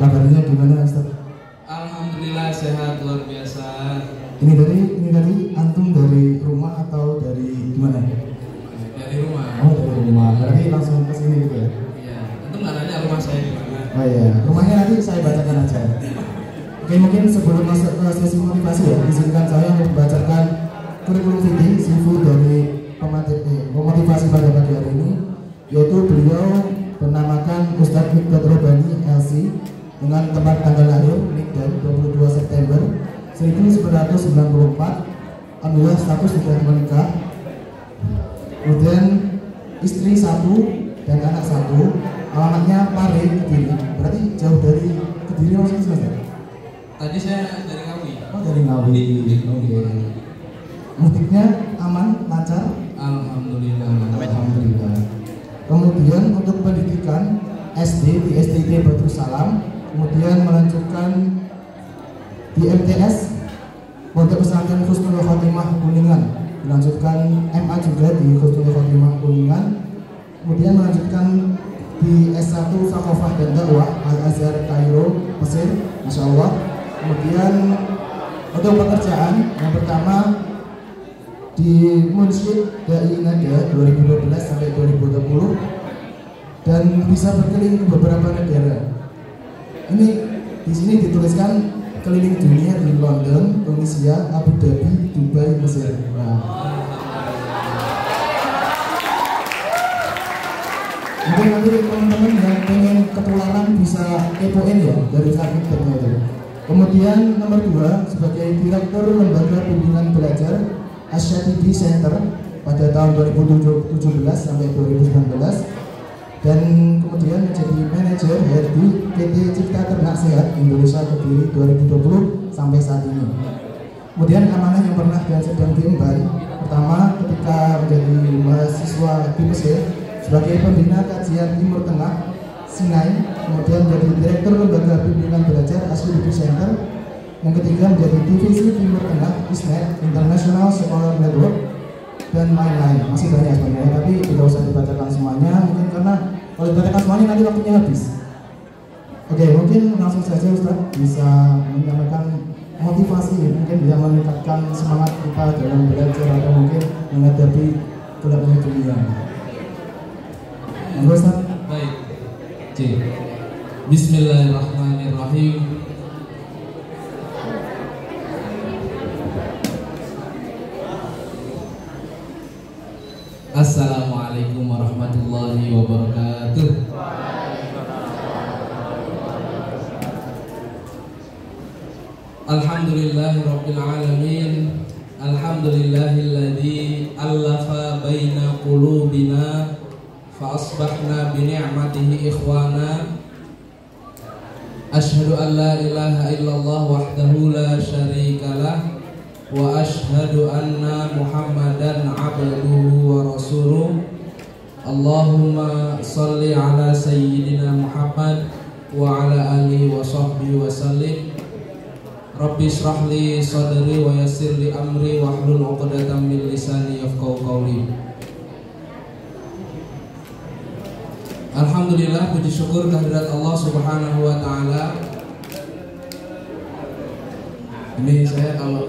Kabarnya gimana Ustaz? Alhamdulillah sehat luar biasa. Ini dari antum dari rumah atau dari gimana? Dari rumah. Oh dari rumah. Berarti langsung ke sini gitu ya? Iya. Antum nggak nanya rumah saya di mana? Oh iya. Rumahnya nanti saya bacakan aja. Oke, mungkin sebelum masuk ke sesi motivasi ya, izinkan saya untuk membacakan kurikulum vitae CV dari pemotivasi pada pagi hari ini, yaitu beliau bernamakan Ustadz Mikdad Robani LC dengan tempat tanggal lahir Nikdan 22 September 1994, alhamdulillah status sudah menikah, kemudian istri 1 dan anak 1, alamatnya Pare, Kediri. Berarti jauh dari Kediri maksudnya Mas? Tadi saya dari Ngawi. Oh dari Ngawi. Oke. Mutiknya aman, lancar? Alhamdulillah. Alhamdulillah. Kemudian untuk pendidikan SD di STT Batu Salam, kemudian melanjutkan di MTS Pondok Pesantren Husnul Khotimah Kuningan, melanjutkan MA juga di Husnul Khotimah Kuningan, kemudian melanjutkan di S1 Sakofah dan Dakwah Al Azhar Kairo Mesir, Masya Allah. Kemudian untuk pekerjaan yang pertama di Munsyid Dai Nada 2012 sampai 2020 dan bisa berkeliling ke beberapa negara. Ini di sini dituliskan keliling dunia di London, Tunisia, Abu Dhabi, Dubai, Mesir. Nah. Mungkin nanti teman-teman yang pengen ketularan bisa kepoin ya dari sakit itu. Kemudian nomor 2 sebagai Direktur Lembaga Bimbingan Belajar Asyatibi Center pada tahun 2017 sampai 2019 dan kemudian menjadi manajer di PT Cipta Ternak Sehat Indonesia Kediri 2020 sampai saat ini. Kemudian amanah yang pernah dan sedang diemban, pertama ketika menjadi mahasiswa di Mesir sebagai pembina kajian Timur Tengah Sinai, kemudian menjadi Direktur Lembaga Bimbingan Belajar Asyatibi Center. Yang ketiga menjadi Divisi Timur Tengah ISNET International Scholar Network dan lain-lain. Masih banyak sebenarnya, tapi tidak usah dibacakan semuanya mungkin karena kalau dibacakan semuanya nanti waktunya habis. Oke, mungkin langsung saja Ustaz bisa menyampaikan motivasi, mungkin bisa meningkatkan semangat kita dalam belajar atau mungkin menghadapi gelapnya dunia. Monggo Ustaz. Baik. Bismillahirrahmanirrahim. Assalamualaikum warahmatullahi wabarakatuh. Alhamdulillahirabbil alamin. Alhamdulillahilladzi allafa baina qulubina fa asbahna bi ni'matihi ikhwana. Asyhadu an la ilaha illallah wahdahu la syarikalah wa asyhadu anna Muhammadan abduhu wa rasuluh. Allahumma salli ala sayyidina Muhammad wa ala alihi wa sahbihi wa sallim. Rabbi shrah li sadri wa yassir li amri wahlul 'uqdatam min lisani yafqahu qawli. Alhamdulillah, puji syukur kehadirat Allah Subhanahu wa taala. Ini saya kalau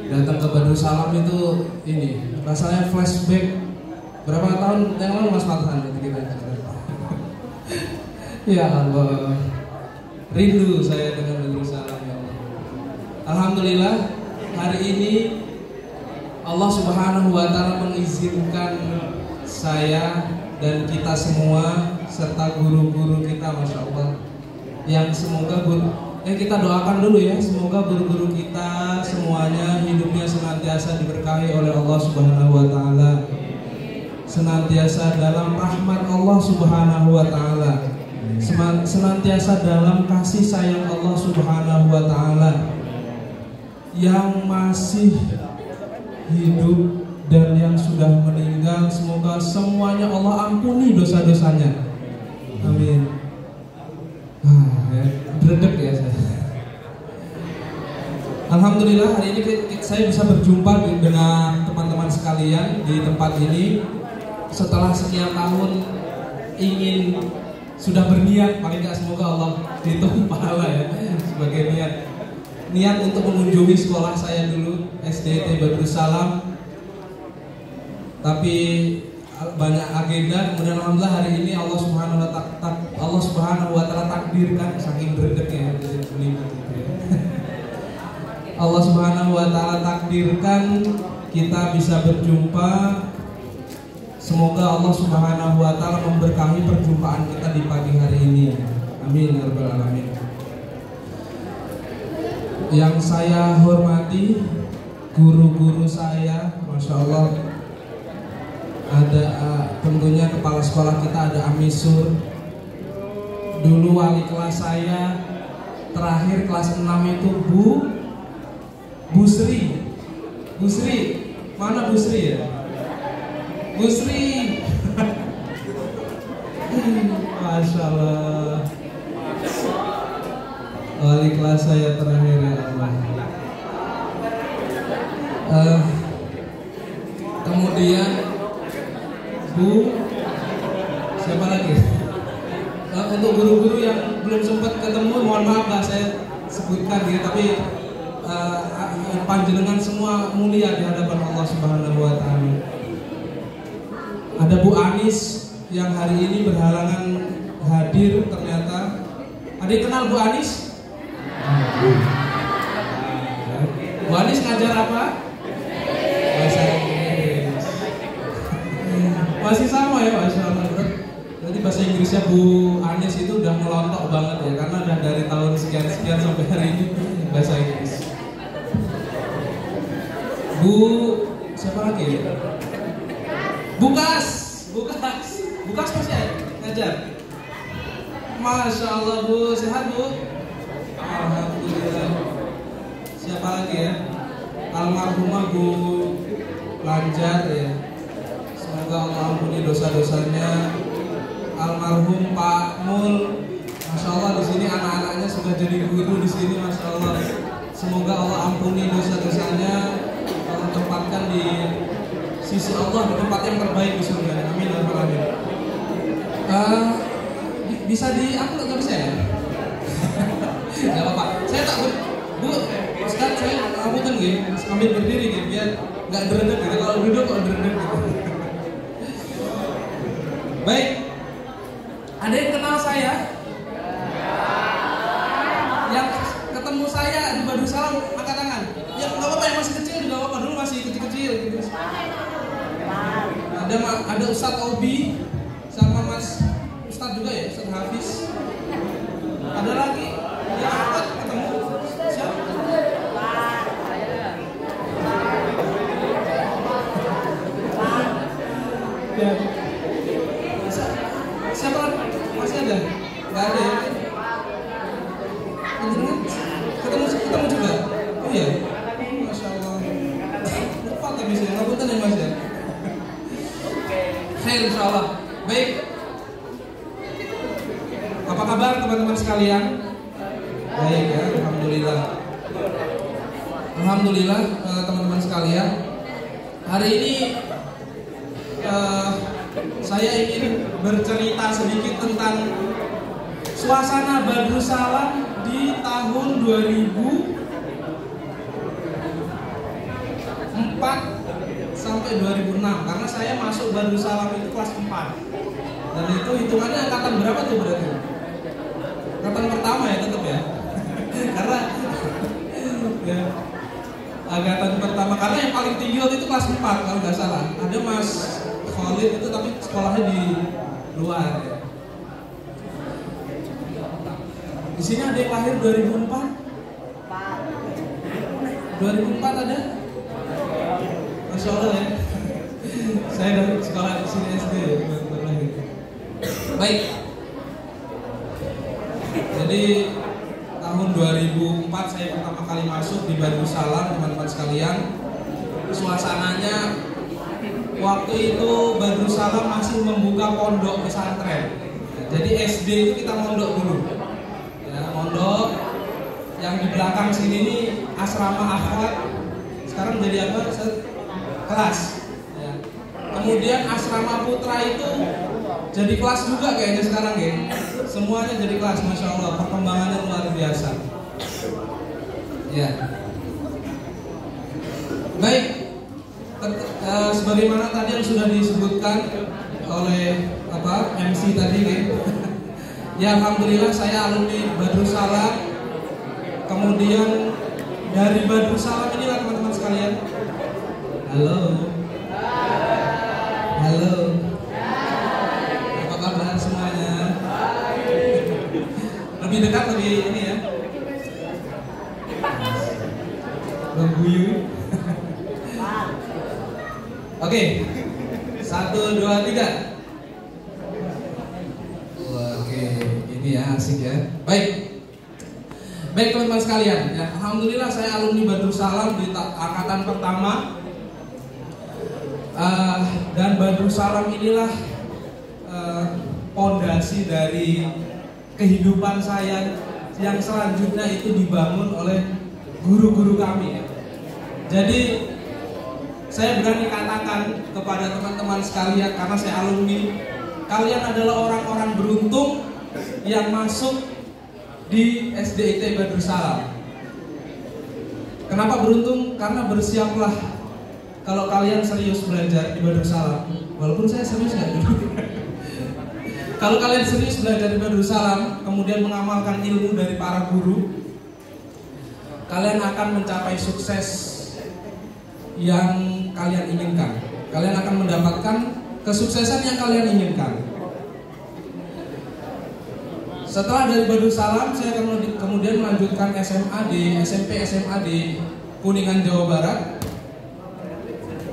datang ke Badrus Salam itu ini rasanya flashback berapa tahun yang lalu Mas Fathan kita. Ya Allah, rindu saya dengan Badrus Salam ya Allah. Alhamdulillah hari ini Allah Subhanahu wa taala mengizinkan saya dan kita semua serta guru-guru kita, Masya Allah, yang semoga kita doakan dulu ya, semoga guru-guru kita semuanya hidupnya senantiasa diberkahi oleh Allah Subhanahu wa taala, senantiasa dalam rahmat Allah Subhanahu wa taala, senantiasa dalam kasih sayang Allah Subhanahu wa taala. Yang masih hidup dan yang sudah meninggal, semoga semuanya Allah ampuni dosa-dosanya. Amin. Berdek ya saya. Alhamdulillah hari ini saya bisa berjumpa dengan teman-teman sekalian di tempat ini setelah sekian tahun ingin sudah berniat, paling nggak semoga Allah hitung pahala ya sebagai niat untuk mengunjungi sekolah saya dulu SDT Badrussalam, tapi banyak agenda. Kemudian alhamdulillah hari ini Allah Subhanahu wa taala takdirkan, saking gregetnya Allah Subhanahu wa taala takdirkan kita bisa berjumpa. Semoga Allah Subhanahu wa taala memberkahi perjumpaan kita di pagi hari ini. Amin ya rabbal alamin. Yang saya hormati guru-guru saya, Masya Allah, ada tentunya kepala sekolah kita, ada Amisur. Dulu wali kelas saya terakhir kelas 6 itu Bu Sri. Mana Bu Sri ya? Bu Sri. Masya Allah, wali kelas saya terakhir ya Allah. Kemudian siapa lagi? Untuk guru-guru yang belum sempat ketemu, mohon maaf lah saya sebutkan ya, tapi panjenengan semua mulia di hadapan Allah Subhanahu wa taala. Ada Bu Anis yang hari ini berhalangan hadir ternyata. Ada yang kenal Bu Anis? Bu Anis ngajar apa? Bahasa Inggris. Masih sama ya, Masya Allah. Berarti bahasa Inggrisnya Bu Anis itu udah melontok banget ya, karena udah dari tahun sekian-sekian sampai hari ini bahasa Inggris. Bu siapa lagi ya? Bukas masih ya? Ngajar. Masya Allah Bu, sehat Bu? Alhamdulillah. Siapa lagi ya? Almarhumah Bu Lanjar ya. Semoga Allah ampuni dosa-dosanya. Almarhum Pak Mul, Masya Allah, di sini anak-anaknya sudah jadi guru di sini, Masya Allah. Semoga Allah ampuni dosa-dosanya, Allah tempatkan di sisi Allah di tempat yang terbaik di surga. Amin ya rabbal alamin. Bisa aku nggak bisa ya? Gak apa-apa. Saya tak Bu, Ustaz, saya ngapunten gitu, sambil berdiri gitu, biar nggak derendek gitu. Kalau duduk kok derendek gitu. Baik. Ada yang kenal saya? Yang ketemu saya di Badrussalam, angkat tangan. Ya nggak apa-apa, yang masih kecil juga apa-apa, dulu masih kecil-kecil gitu. Ada Ustadz Obi sama Mas Ustadz juga ya, Ustadz Hafiz. Ada lagi yang angkat ketemu siapa? Ya. Siapa lagi? Masih ada? Nggak ada ya? Ketemu juga? Oh iya? Masya Allah. Lupa tapi saya ngapunten ya Mas ya? Khair insyaallah. Baik. Apa kabar teman-teman sekalian? Baik ya, alhamdulillah. Alhamdulillah teman-teman sekalian. Hari ini saya ingin bercerita sedikit tentang suasana Badrussalam di tahun 2004 sampai 2006, karena saya masuk Badrussalam itu kelas 4. Dan itu hitungannya angkatan berapa tuh berarti? Angkatan pertama ya tetap ya. Karena ya, angkatan pertama, karena yang paling tinggi waktu itu kelas 4 kalau nggak salah. Ada Mas Khalid itu, tapi sekolahnya di luar ya. Di sini ada yang lahir 2004? 2004 ada? Masya Allah ya. Saya dari sekolah di sini SD baru lahir. Baik. Jadi tahun 2004 saya pertama kali masuk di Badrussalam, teman-teman sekalian. Suasananya waktu itu Badrussalam masih membuka pondok pesantren. Jadi SD itu kita mondok dulu. Ya, mondok yang di belakang sini ini asrama akhwat. Sekarang jadi apa? Kelas. Ya. Kemudian asrama putra itu jadi kelas juga kayaknya sekarang ya. semuanya jadi kelas, masya Allah, perkembangannya luar biasa. Ya, baik. Sebagaimana tadi yang sudah disebutkan oleh MC tadi, ya alhamdulillah saya alumni Badrus Salam. Kemudian dari Badrus Salam inilah teman-teman sekalian. Halo. Halo. Apa kabar semuanya? Lebih dekat lebih ini ya. Berguyu. Oke. 1, 2, 3. Oke, ini ya asik ya. Baik teman-teman sekalian, ya, alhamdulillah saya alumni Badrus Salam di angkatan pertama. Dan Badrus Salam inilah pondasi dari kehidupan saya yang selanjutnya itu dibangun oleh guru-guru kami. Jadi saya berani katakan kepada teman-teman sekalian, karena saya alumni, kalian adalah orang-orang beruntung yang masuk di SDIT Badrus Salam. Kenapa beruntung? Karena bersiaplah kalau kalian serius belajar di Badrus Salam. Walaupun saya serius nggak dulu. Kalau kalian serius belajar di Badrus Salam, kemudian mengamalkan ilmu dari para guru, kalian akan mencapai sukses yang kalian inginkan. Kalian akan mendapatkan kesuksesan yang kalian inginkan. Setelah dari Badrus Salam, saya kemudian melanjutkan SMP SMA di Kuningan, Jawa Barat.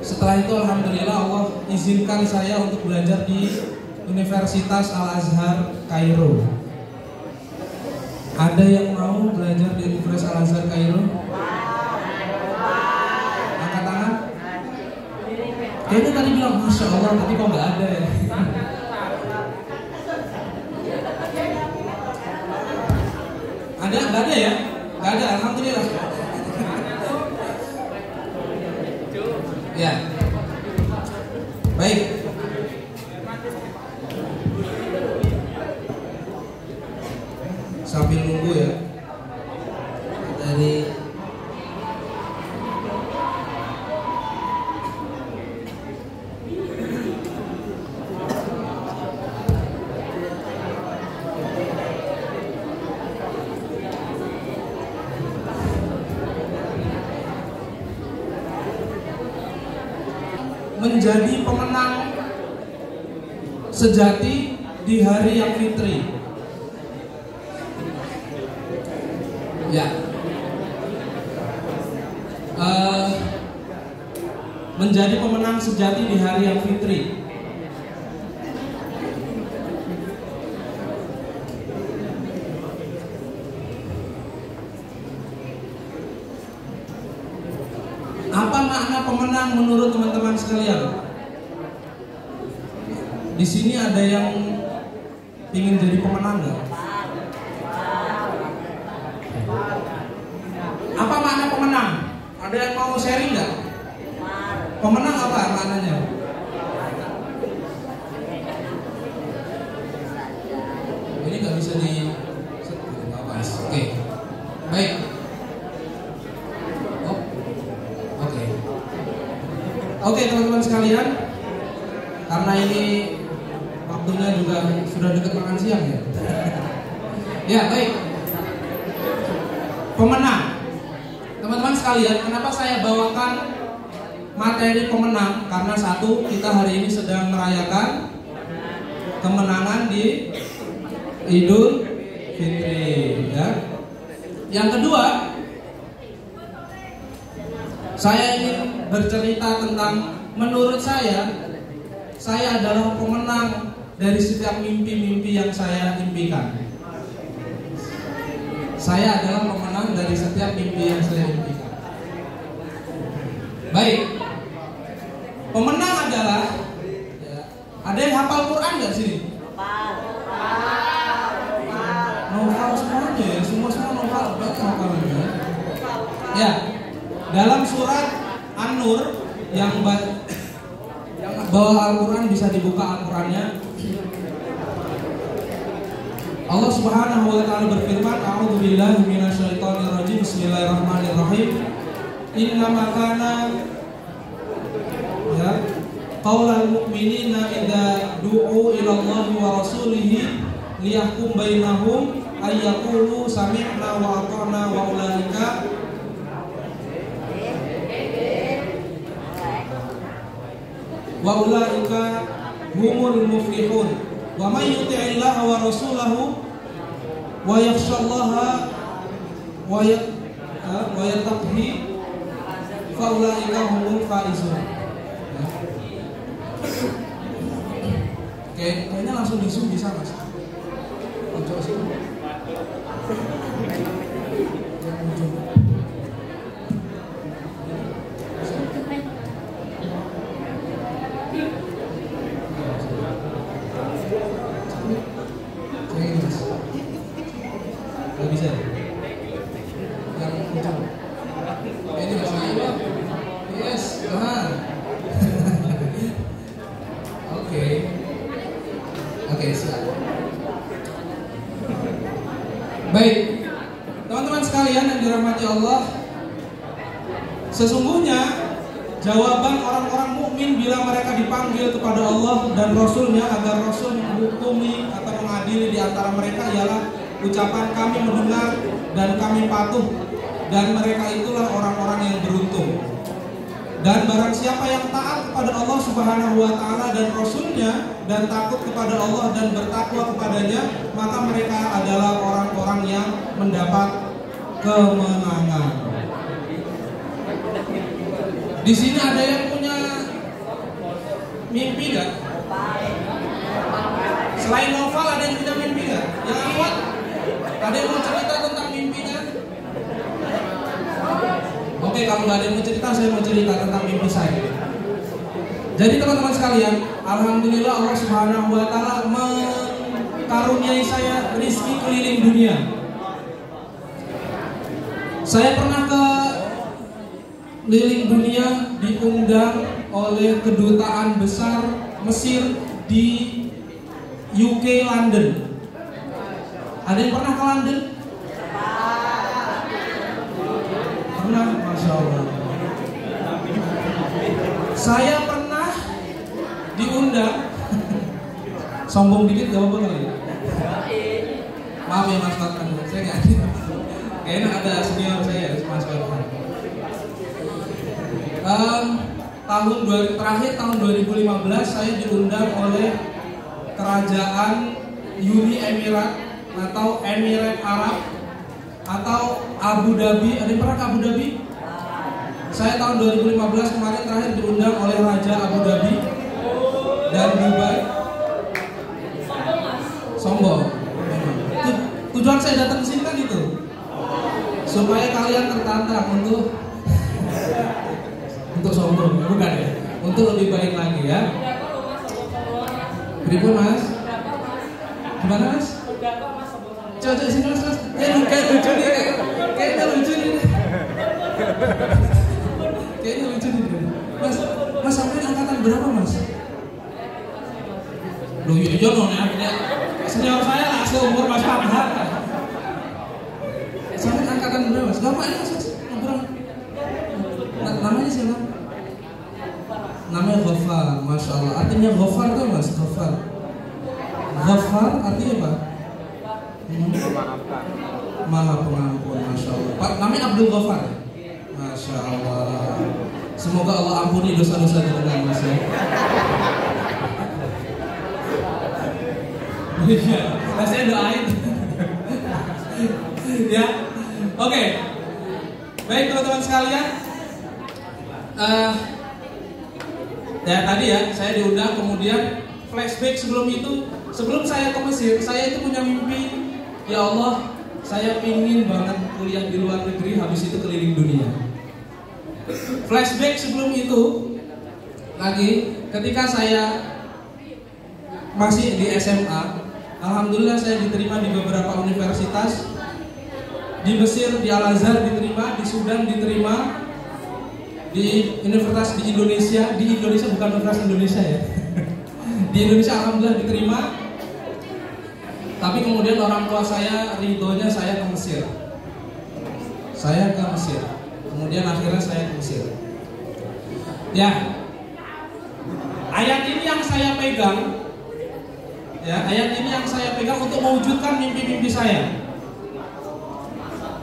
Setelah itu alhamdulillah Allah izinkan saya untuk belajar di Universitas Al-Azhar Kairo. Ada yang mau belajar di Universitas Al-Azhar Kairo? Angkat tangan. Kayaknya tadi bilang Masya Allah, tapi kok nggak ada ya? Ada? Nggak ada ya? Nggak ada, alhamdulillah. Ya, baik. Sambil nunggu ya. Dari menjadi pemenang sejati di hari yang fitri. Ya, menjadi pemenang sejati di hari yang fitri. Apa makna pemenang menurut teman-teman sekalian? Di sini ada yang ingin jadi pemenang nggak? Apa makna pemenang? Ada yang mau sharing nggak? Pemenang apa maknanya? Ini nggak bisa di Oke, baik. Oke teman-teman sekalian, karena ini waktunya juga sudah dekat makan siang ya. Ya baik. Pemenang. Teman-teman sekalian, kenapa saya bawakan materi pemenang? Karena satu, kita hari ini sedang merayakan kemenangan di Idul Fitri ya. Yang kedua, saya ingin bercerita tentang menurut saya adalah pemenang dari setiap mimpi-mimpi yang saya impikan. Saya adalah pemenang dari setiap mimpi yang saya impikan. Baik. Pemenang adalah ya, ada yang hafal Quran nggak sini? Novel semuanya ya, semua novel, hafalannya. Ya, dalam surat An-Nur yang bawa Al-Quran bisa dibuka Al-Qurannya. Allah Subhanahu wa taala berfirman, "A'udzubillahi minasyaitonirrajim. Bismillahirrahmanirrahim. Innama kana ya qaulal mu'minina idza du'u ila Allahi wa rasulihi liyahkum bainahum ay yaqulu sami'na wa ata'na wa ulaika humul muflihun. Wa may yuti'illaha wa rasulahu wa yakhshallaha wa yattaqhi fa ulaika humul faizun." Oke, kayaknya langsung di Zoom bisa Mas. Ojo sih. Gak bisa. Yang ujung. Ini masalahnya. Yes, nah. Oke, siap. Baik, teman-teman sekalian yang dirahmati Allah, sesungguhnya jawaban orang-orang mukmin bila mereka dipanggil kepada Allah dan Rasul-Nya agar Rasul menghukumi atau mengadili di antara mereka ialah ucapan kami mendengar dan kami patuh, dan mereka itulah orang-orang yang beruntung. Dan barang siapa yang taat kepada Allah Subhanahu wa taala dan Rasul-Nya dan takut kepada Allah dan bertakwa kepadanya, maka mereka adalah orang-orang yang mendapat kemenangan. Di sini ada yang punya mimpi gak? Selain novel ada yang punya mimpi gak? Yang awal ada yang mau cerita tentang mimpinya? Oke, kalau nggak ada yang mau cerita, saya mau cerita tentang mimpi saya. Jadi teman-teman sekalian, alhamdulillah Allah Subhanahu wa taala mengkaruniai saya rezeki keliling dunia. Saya pernah ke keliling dunia diundang oleh kedutaan besar Mesir di UK London. Ada yang pernah ke London? Pernah, Masya Allah. Saya pernah diundang. Sombong dikit gak apa-apa kali ya? Maaf ya Mas Fatman, saya gak ada. Kayaknya ada senior saya, Mas Fatman. Tahun 2015 saya diundang oleh Kerajaan Uni Emirat atau Emirat Arab atau Abu Dhabi. Ada yang pernah ke Abu Dhabi? Saya tahun 2015 kemarin terakhir diundang oleh Raja Abu Dhabi dan Dubai. Sombong. Tujuan saya datang ke sini kan itu, supaya kalian tertantang untuk sombong, bukan ya? Untuk lebih baik lagi ya. Berikut Mas. Gimana Mas? Coba sini Mas. Kayak lucu nih. Kayaknya lucu nih. Kayaknya lucu nih. Mas sampai angkatan berapa Mas? Loh iya dong ya. Senior saya lah seumur Mas Farhan. Sampai angkatan berapa Mas? Gampang ya Mas. Namanya siapa? Namanya Ghaffar, Masya Allah. Artinya Ghaffar tuh Mas, Ghaffar. Ghaffar artinya apa? Maha pengampun, Masya Allah. Pak, namanya Abdul Ghaffar. Masya Allah. Semoga Allah ampuni dosa-dosa dengan Mas ya. Iya, saya doain. Ya, oke. Baik teman-teman sekalian. Ya tadi ya saya diundang, kemudian flashback sebelum itu, sebelum saya ke Mesir, saya itu punya mimpi, ya Allah, saya pingin banget kuliah di luar negeri, habis itu keliling dunia. Flashback sebelum itu lagi, ketika saya masih di SMA, alhamdulillah saya diterima di beberapa universitas. Di Mesir, di Al-Azhar diterima, di Sudan diterima, di universitas di Indonesia bukan universitas Indonesia ya. Di Indonesia alhamdulillah diterima. Tapi kemudian orang tua saya ridhonya saya ke Mesir. Saya ke Mesir. Kemudian akhirnya saya ke Mesir. Ya. Ayat ini yang saya pegang. Ya, ayat ini yang saya pegang untuk mewujudkan mimpi-mimpi saya.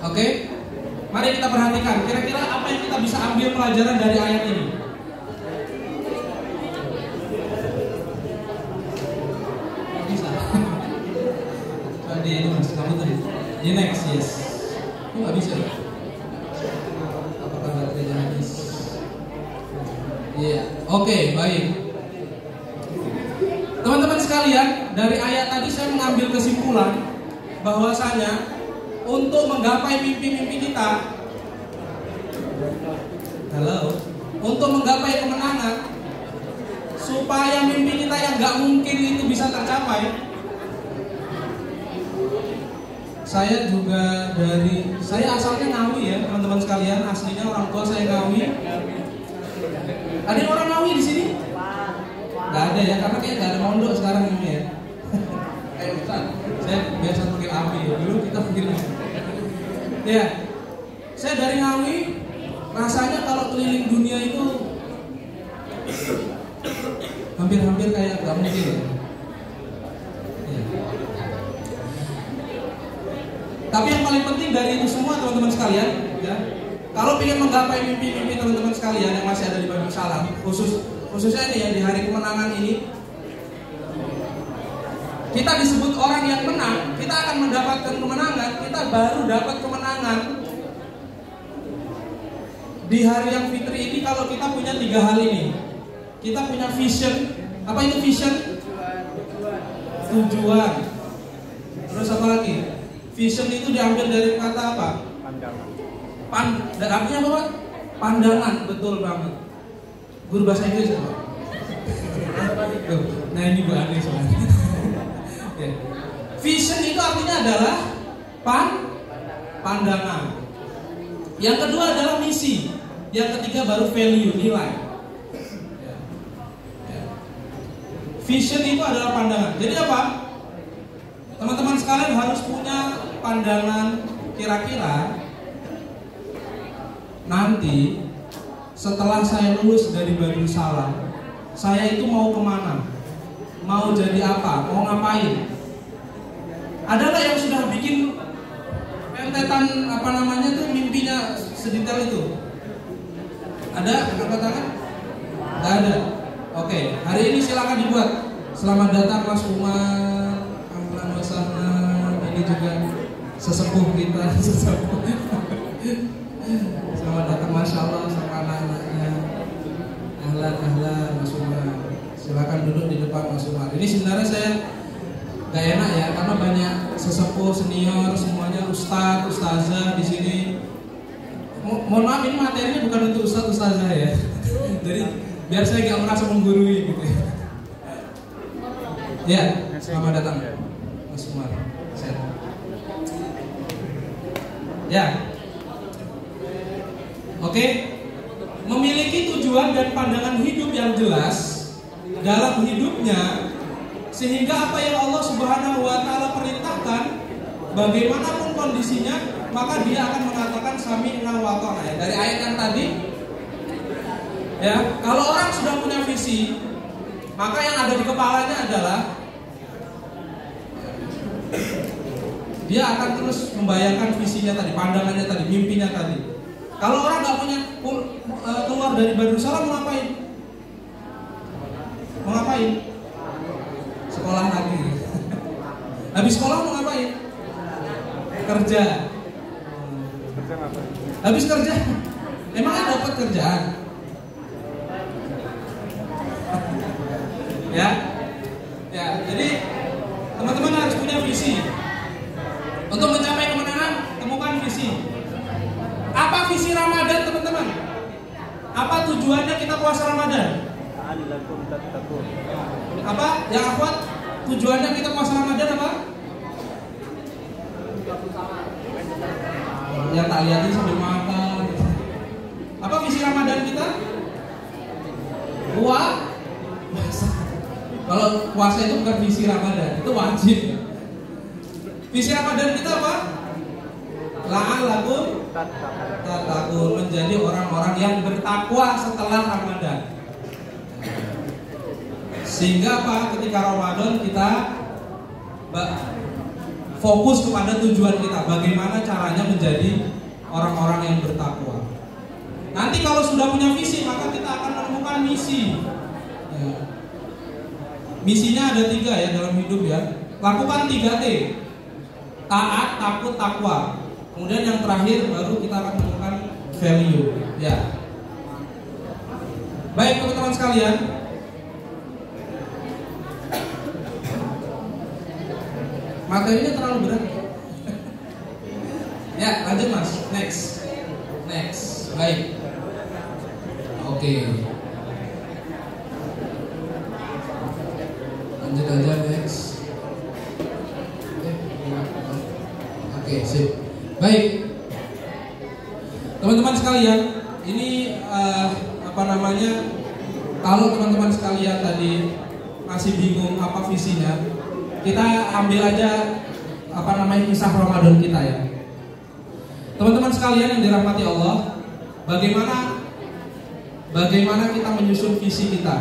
Oke? Mari kita perhatikan kira-kira apa yang kita bisa ambil pelajaran dari ayat ini. Bisa. Ini mas, kamu tadi. Ini next, yes. Ini nggak bisa. Apakah baterainya habis? Iya, oke, baik. Teman-teman sekalian, dari ayat tadi saya mengambil kesimpulan bahwasanya untuk menggapai mimpi-mimpi kita, untuk menggapai kemenangan, supaya mimpi kita yang nggak mungkin itu bisa tercapai. Saya asalnya Ngawi ya, teman-teman sekalian. Aslinya orang tua saya Ngawi. Ada yang orang Ngawi di sini? Gak ada ya, karena kayak gak ada mondok sekarang ini ya. Ustaz, saya biasa panggil Abi ya. Dulu kita panggil Abi. Ya, saya dari Ngawi. Rasanya kalau keliling dunia itu hampir-hampir kayak gak mungkin ya. Tapi yang paling penting dari itu semua teman-teman sekalian, ya, kalau ingin menggapai mimpi-mimpi teman-teman sekalian yang masih ada di Bandung Salam, khususnya ini ya di hari kemenangan ini, kita disebut orang yang menang, kita akan mendapatkan kemenangan, kita baru dapat kemenangan di hari yang fitri ini kalau kita punya 3 hal ini. Kita punya vision. Apa itu vision? Tujuan. Terus apa lagi? Vision itu diambil dari kata apa? Artinya apa, Pak? Pandangan, betul banget. Guru bahasa Inggris ya, Pak? Nah ini Bu Ade soalnya. Ya. Vision itu artinya adalah pandangan. Yang kedua adalah misi. Yang ketiga baru value, nilai. Ya. Vision itu adalah pandangan. Jadi apa? Teman-teman sekalian harus punya pandangan kira-kira nanti setelah saya lulus dari Bandung Salam, saya itu mau kemana? Mau jadi apa? Mau ngapain? Ada nggak yang sudah bikin rentetan mimpinya sedetail itu? Ada? Angkat tangan? Nggak ada. Oke, hari ini silakan dibuat. Selamat datang Mas Umar. Ini juga sesepuh kita, Selamat datang, Masya Allah, sama anak-anaknya. Ahlan, Mas Umar. Silakan duduk di depan Mas Umar. Ini sebenarnya saya gak enak ya, karena banyak sesepuh, senior, semuanya ustadz, ustazah di sini. Mohon maaf, ini materinya bukan untuk ustadz, ustazah ya. Jadi biar saya gak merasa menggurui gitu. Ya, selamat datang Mas Umar. Ya. Oke. Memiliki tujuan dan pandangan hidup yang jelas dalam hidupnya, sehingga apa yang Allah Subhanahu wa taala perintahkan, bagaimanapun kondisinya, maka dia akan mengatakan sami'na wa ata'na. Dari ayat yang tadi, ya, kalau orang sudah punya visi, maka yang ada di kepalanya adalah dia akan terus membayangkan visinya tadi, pandangannya tadi, mimpinya tadi. Kalau orang nggak punya keluar dari Bandung Salam mau ngapain? Mau ngapain? Sekolah lagi. Habis sekolah mau ngapain? Kerja. Habis kerja, emangnya dapat kerjaan? Ya, jadi teman-teman harus punya visi. Untuk mencapai kemenangan, temukan visi. Apa visi Ramadan, teman-teman? Apa tujuannya kita puasa Ramadan? Apa? Yang akhwat, tujuannya kita puasa Ramadan apa? Yang tak lihat ini sambil makan. Apa visi Ramadan kita? Puasa. Kalau puasa itu bukan visi Ramadan, itu wajib. Visi Ramadan kita apa? La'allakum tattaqun, menjadi orang-orang yang bertakwa setelah Ramadan. Sehingga apa? Ketika Ramadan kita fokus kepada tujuan kita, bagaimana caranya menjadi orang-orang yang bertakwa. Nanti kalau sudah punya visi, maka kita akan menemukan misi. Ya. Misinya ada 3 ya dalam hidup ya. Lakukan 3T: taat, takut, takwa. Kemudian yang terakhir baru kita akan menemukan value. Ya. Baik teman-teman sekalian. Materinya terlalu berat. Ya, lanjut Mas. Next. Baik. Oke. Lanjut aja next. Oke, sip. Baik. Teman-teman sekalian, ini kalau teman-teman sekalian tadi masih bingung apa visinya, kita ambil aja kisah Ramadan kita ya. Teman-teman sekalian yang dirahmati Allah, bagaimana kita menyusun visi kita?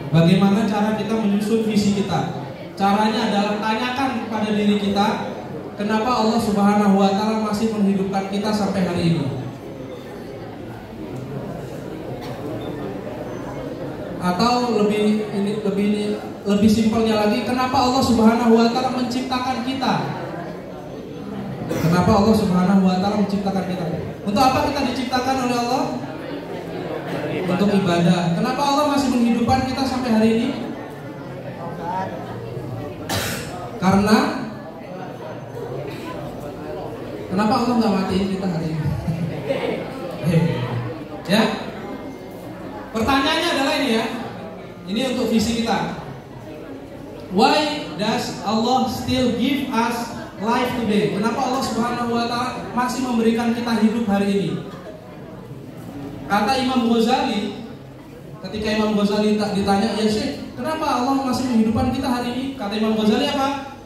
Bagaimana cara kita menyusun visi kita? Caranya adalah tanyakan kepada diri kita, kenapa Allah Subhanahu wa taala masih menghidupkan kita sampai hari ini? Atau lebih simpelnya lagi, kenapa Allah Subhanahu wa taala menciptakan kita? Kenapa Allah Subhanahu wa taala menciptakan kita? Untuk apa kita diciptakan oleh Allah? Untuk ibadah. Kenapa Allah masih menghidupkan kita sampai hari ini? Karena kenapa Allah nggak matiin kita hari ini? Ya. Pertanyaannya adalah ini ya. Ini untuk visi kita. Why does Allah still give us life today? Kenapa Allah Subhanahu wa taala masih memberikan kita hidup hari ini? Kata Imam Ghazali, ketika Imam Ghazali ditanya, "Ya Syekh, kenapa Allah masih menghidupkan kita hari ini?" Kata Imam Ghazali apa?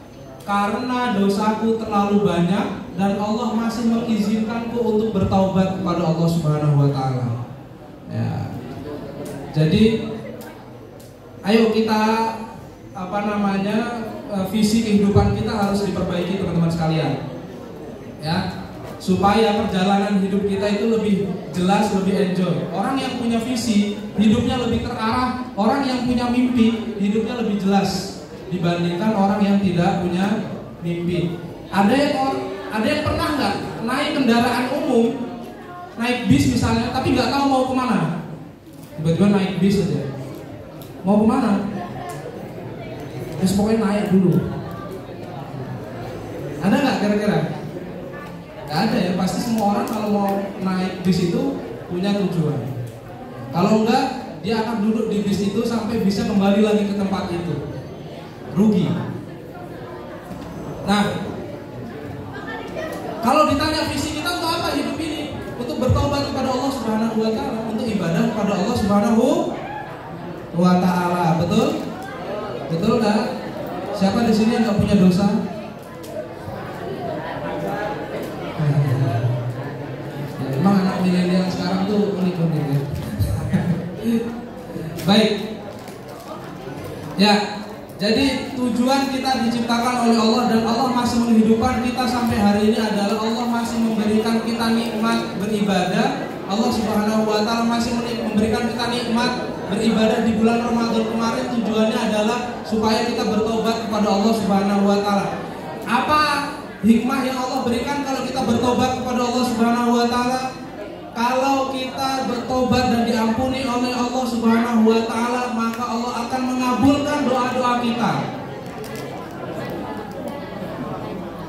Karena dosaku terlalu banyak dan Allah masih mengizinkanku untuk bertaubat kepada Allah Subhanahu wa taala. Ya. Jadi ayo kita visi kehidupan kita harus diperbaiki teman-teman sekalian. Ya. Supaya perjalanan hidup kita itu lebih jelas, lebih enjoy. Orang yang punya visi, hidupnya lebih terarah. Orang yang punya mimpi, hidupnya lebih jelas dibandingkan orang yang tidak punya mimpi. Ada yang pernah nggak naik kendaraan umum, naik bis misalnya, tapi nggak tahu mau kemana? Tiba-tiba naik bis aja, mau kemana? Terus pokoknya naik dulu. Ada nggak kira-kira? Nggak ada ya, pasti semua orang kalau mau naik bis itu punya tujuan. Kalau enggak, dia akan duduk di bis itu sampai bisa kembali lagi ke tempat itu. Rugi. Nah, kalau ditanya visi kita untuk apa hidup ini? Untuk bertobat kepada Allah Subhanahu wa taala, untuk ibadah kepada Allah Subhanahu wa taala. Betul? Betul enggak? Siapa di sini yang enggak punya dosa? Emang anak milenial sekarang tuh unik-unik ya. Baik. Ya, jadi tujuan kita diciptakan oleh Allah dan Allah masih menghidupkan kita sampai hari ini adalah Allah masih memberikan kita nikmat beribadah. Allah Subhanahu wa taala masih memberikan kita nikmat beribadah di bulan Ramadan kemarin. Tujuannya adalah supaya kita bertobat kepada Allah Subhanahu wa taala. Apa hikmah yang Allah berikan kalau kita bertobat kepada Allah Subhanahu wa taala? Kalau kita bertobat dan diampuni oleh Allah Subhanahu wa taala, maka Allah akan mengabulkan doa-doa kita.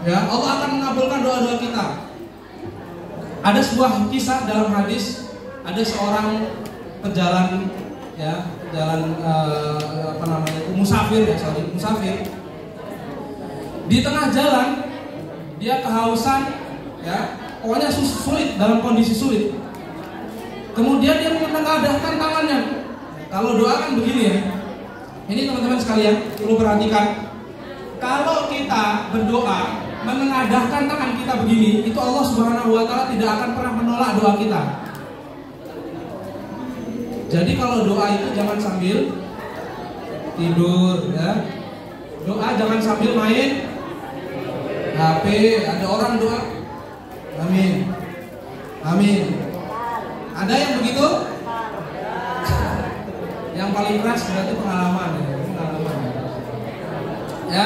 Ya, Allah akan mengabulkan doa-doa kita. Ada sebuah kisah dalam hadis, ada seorang pejalan musafir. Di tengah jalan dia kehausan, ya, pokoknya sulit, dalam kondisi sulit. Kemudian dia menengadahkan tangannya. Kalau doa kan begini ya. Ini teman-teman sekalian perlu perhatikan. Kalau kita berdoa, menengadahkan tangan kita begini, itu Allah Subhanahu wa Ta'ala tidak akan pernah menolak doa kita. Jadi kalau doa itu jangan sambil tidur, ya. Doa jangan sambil main HP. Ada orang doa, amin, amin. Ada yang begitu? Yang paling keras berarti pengalaman, ya.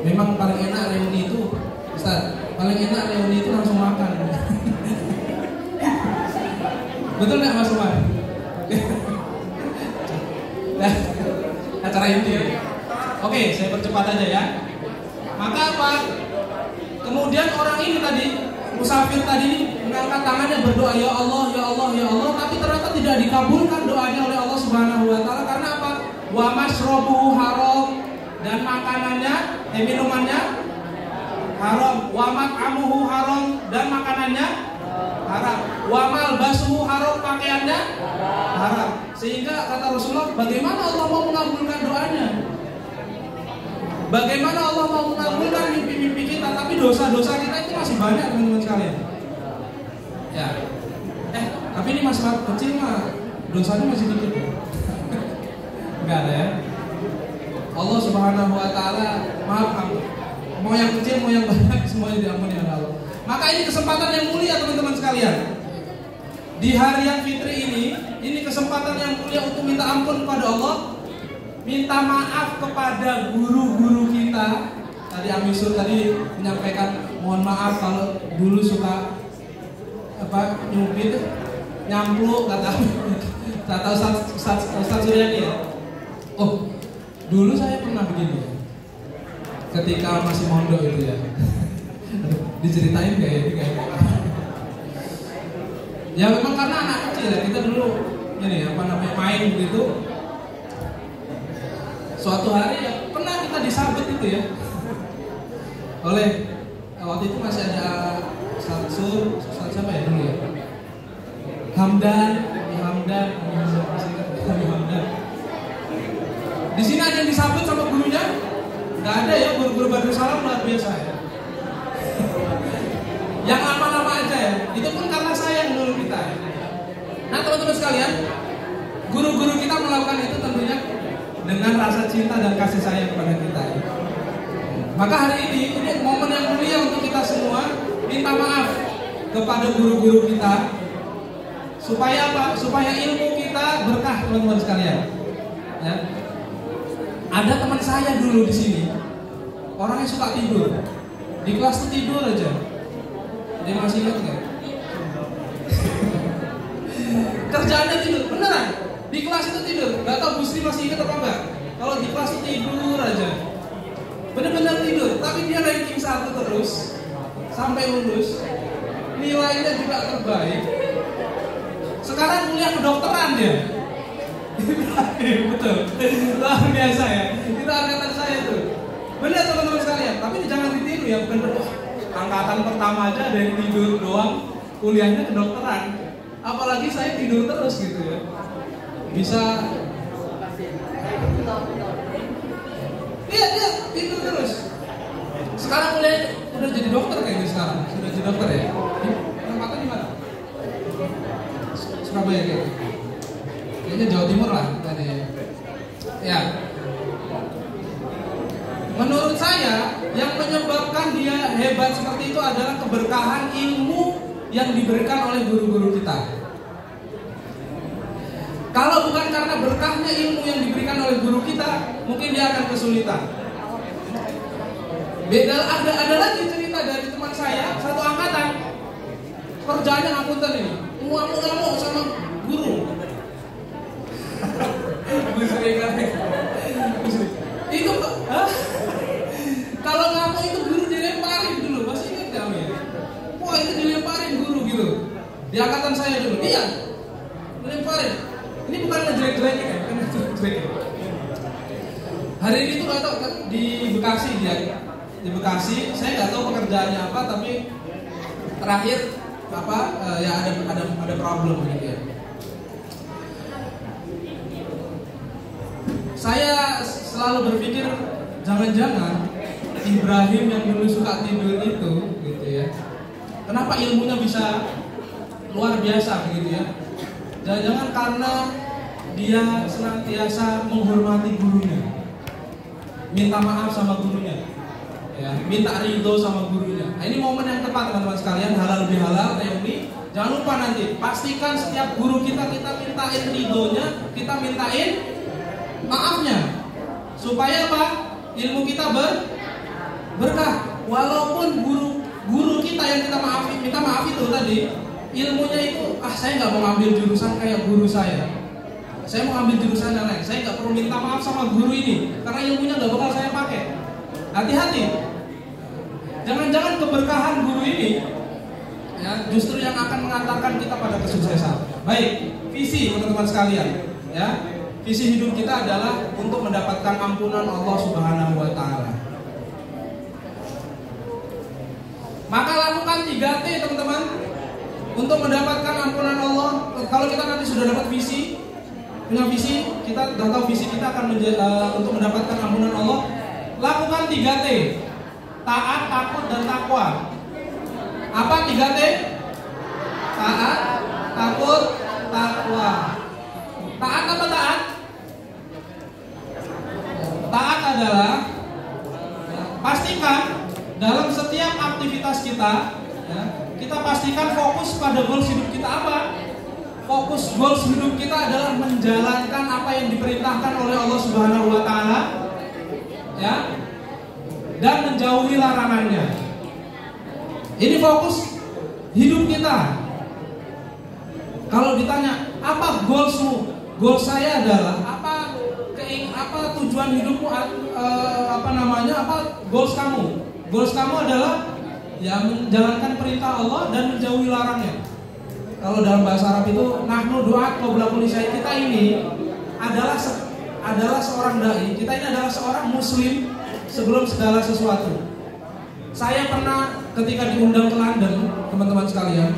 Memang paling enak reuni itu, Ustaz, paling enak reuni itu langsung makan. Betul nggak Mas Umar? Nah, acara ini. Oke, saya percepat aja ya. Maka apa? Kemudian orang ini tadi, musafir tadi ini mengangkat tangannya berdoa, ya Allah, ya Allah, ya Allah, tapi ternyata tidak dikabulkan doanya oleh Allah Subhanahu wa Ta'ala. Karena apa? Wa masrobuhu haram, dan makanannya, minumannya haram. Wa mat'amuhu haram, dan makanannya haram. Wa malbasuhu haram, pakaiannya haram. Sehingga kata Rasulullah, bagaimana Allah mau mengabulkan doanya? Bagaimana Allah mau mengabulkan mimpi-mimpi kita, tapi dosa-dosa kita itu masih banyak, teman-teman sekalian. Ya. Tapi ini masalah kecil mah, dosanya masih dikit. Enggak ada ya. Allah Subhanahu wa Ta'ala maaf, mau yang kecil mau yang banyak semuanya diampuni oleh Allah. Maka ini kesempatan yang mulia, teman-teman sekalian. Di hari yang fitri ini kesempatan yang mulia untuk minta ampun kepada Allah, minta maaf kepada guru-guru kita. Tadi Amisur tadi menyampaikan mohon maaf kalau dulu suka nyubit, nyampluk kata Ustaz Suryani ya. Oh, dulu saya pernah begini ketika masih mondok itu ya. Diceritain gak ya? Ya memang karena anak kecil ya, kita dulu ini main begitu. Suatu hari ya pernah kita disabet itu ya oleh waktu itu masih ada Ustaz siapa ya dulu ya, Hamdan. Di sini ada yang disabet sama gurunya? Nggak ada ya, guru-guru Badrul Salam luar biasa ya. Yang lama-lama aja ya. Itu pun karena sayang dulu kita ya. Nah teman-teman sekalian, guru-guru kita melakukan itu tentunya dengan rasa cinta dan kasih sayang kepada kita ya. Maka hari ini momen yang mulia untuk kita semua minta maaf kepada guru-guru kita. Supaya apa? Supaya ilmu kita berkah, teman-teman sekalian. Ya. Ada teman saya dulu di sini, orangnya suka tidur. Di kelas tuh tidur aja. Dia masih ingat nggak? Kerjaannya tidur, beneran. Di kelas itu tidur. Gak tau Bu Sri masih ingat apa enggak? Kalau di kelas itu tidur aja. Bener-bener tidur. Tapi dia ranking 1 terus sampai lulus. Nilainya juga terbaik. Sekarang kuliah kedokteran dia. Betul, luar biasa ya. Itu angkatan saya tuh. Benar teman-teman sekalian. Tapi jangan ditiru ya, bukan angkatan pertama aja ada yang tidur doang, kuliahnya kedokteran. Apalagi saya tidur terus gitu ya. Bisa. Iya dia tidur terus. Sekarang udah jadi dokter kayaknya sekarang. Sudah jadi dokter ya. Tempatnya di mana? Surabaya kayaknya. Kayaknya Jawa Timur lah tadi. Ya. Menurut saya yang menyebabkan dia hebat seperti itu adalah keberkahan ilmu yang diberikan oleh guru-guru kita. Kalau bukan karena berkahnya ilmu yang diberikan oleh guru kita, mungkin dia akan kesulitan. Beda ada lagi cerita dari teman saya satu angkatan. Kerjaannya ngapunten ini, ngamuk-ngamuk sama guru. Itu kalau ngamuk itu guru dilemparin dulu, masih ingat kami ya? Wah itu dilemparin guru gitu. Di angkatan saya dulu, iya dilemparin. Ini bukan ngejelek-jelekin ya, bukan ngejelek-jelekin. Hari ini tuh nggak tahu di Bekasi dia, di Bekasi. Saya nggak tahu pekerjaannya apa, tapi terakhir ya ada problem gitu ya. Saya selalu berpikir jangan-jangan Ibrahim yang dulu suka tidur itu, gitu ya. Kenapa ilmunya bisa luar biasa, begitu ya? Jangan-jangan karena dia senantiasa menghormati gurunya, minta maaf sama gurunya, ya, minta ridho sama gurunya. Nah, ini momen yang tepat teman-teman sekalian, halal bihalal, reuni. Jangan lupa nanti, pastikan setiap guru kita mintain ridhonya, kita mintain maafnya, supaya apa? Ilmu kita berkah. Walaupun guru kita yang kita minta maaf itu tadi, ilmunya itu, saya nggak mau ngambil jurusan kayak guru saya mau ambil jurusan yang lain, saya nggak perlu minta maaf sama guru ini karena ilmunya nggak bakal saya pakai. Hati-hati, jangan-jangan keberkahan guru ini ya justru yang akan mengantarkan kita pada kesuksesan. Baik, visi teman-teman sekalian, ya, visi hidup kita adalah untuk mendapatkan ampunan Allah Subhanahu wa Ta'ala. Maka lakukan 3T teman-teman untuk mendapatkan ampunan Allah. Kalau kita nanti sudah dapat visi, punya visi, kita sudah tahu visi kita akan untuk mendapatkan ampunan Allah. Lakukan 3T: taat, takut, dan takwa. Apa 3T? Taat, takut, takwa. Taat apa taat? Taat adalah pastikan dalam setiap aktivitas kita, ya, kita pastikan fokus pada goals hidup kita apa? Fokus goals hidup kita adalah menjalankan apa yang diperintahkan oleh Allah Subhanahu wa Ta'ala, ya, dan menjauhi larangannya. Ini fokus hidup kita. Kalau ditanya apa goalsmu, goal saya adalah apa tujuan hidupmu, apa goals kamu? Goals kamu adalah ya menjalankan perintah Allah dan menjauhi larangnya. Kalau dalam bahasa Arab itu nahnu du'at qabla kulli syai'. Kita ini adalah seorang dai. Kita ini adalah seorang muslim sebelum segala sesuatu. Saya pernah ketika diundang ke London, teman-teman sekalian,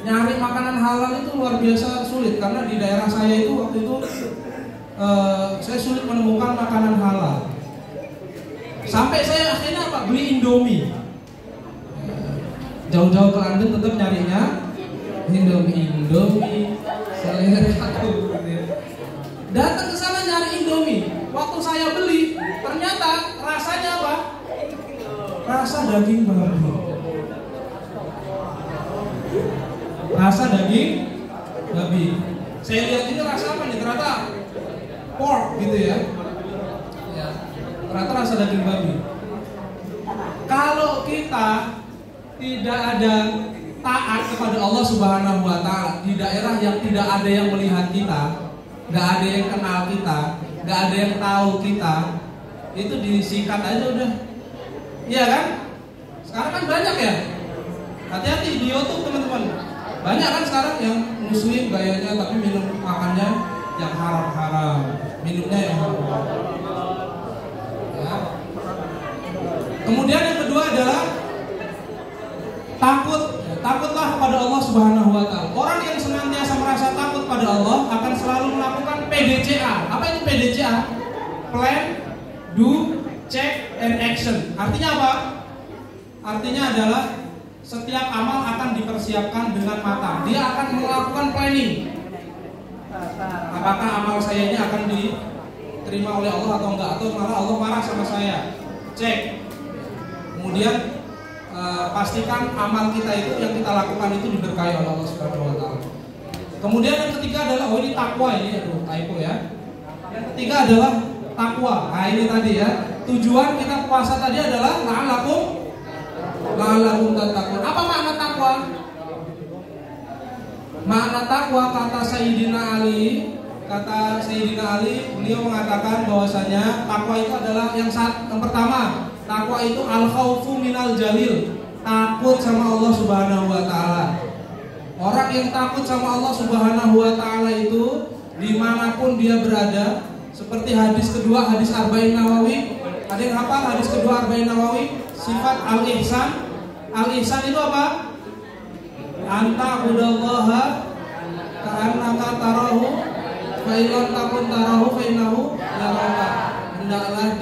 nyari makanan halal itu luar biasa sulit karena di daerah saya itu waktu itu saya sulit menemukan makanan halal. Sampai saya akhirnya beli Indomie. Jauh-jauh ke London tetap nyarinya Indomie selera aku. Datang ke sana nyari Indomie. Waktu saya beli, ternyata rasanya apa? Rasa daging babi. Rasa daging babi. Saya lihat ini rasa apa nih? Ternyata pork gitu ya. Ya. Ternyata rasa daging babi. Kalau kita tidak ada taat kepada Allah Subhanahu wa Ta'ala di daerah yang tidak ada yang melihat kita, nggak ada yang kenal kita, nggak ada yang tahu kita, itu disikat aja udah. Iya kan? Sekarang kan banyak ya. Hati-hati di YouTube teman-teman. Banyak kan sekarang yang muslim gayanya tapi minum makannya yang haram-haram, minumnya yang haram. Ya. Kemudian yang kedua adalah takut. Takutlah kepada Allah Subhanahu wa Ta'ala. Orang yang senantiasa merasa takut pada Allah akan selalu melakukan PDCA. Apa itu PDCA? Plan, do, check, and action. Artinya apa? Artinya adalah setiap amal akan dipersiapkan dengan matang. Dia akan melakukan planning. Apakah amal saya ini akan diterima oleh Allah atau enggak, atau malah Allah marah sama saya. Cek. Kemudian pastikan amal kita itu yang kita lakukan itu diberkahi oleh Allah Subhanahu wa Ta'ala. Kemudian yang ketiga adalah ini takwa ini, typo ya. Yang ketiga adalah takwa. Nah ini tadi ya, tujuan kita puasa tadi adalah la'allakum tattaqun. Apa makna takwa? Makna takwa kata Sayyidina Ali, beliau mengatakan bahwasanya takwa itu adalah yang pertama. Takwa itu al-khaufu minal jalil, takut sama Allah Subhanahu wa Ta'ala. Orang yang takut sama Allah Subhanahu wa Ta'ala itu dimanapun dia berada, seperti hadis kedua, hadis Arba'in Nawawi. Ada yang hafal hadis kedua Arba'in Nawawi? Sifat al-ihsan. Al-ihsan itu apa? Anta budallaha ka'annaka tarahu fa illam takun tarahu fa innahu yaraka. Hendaklah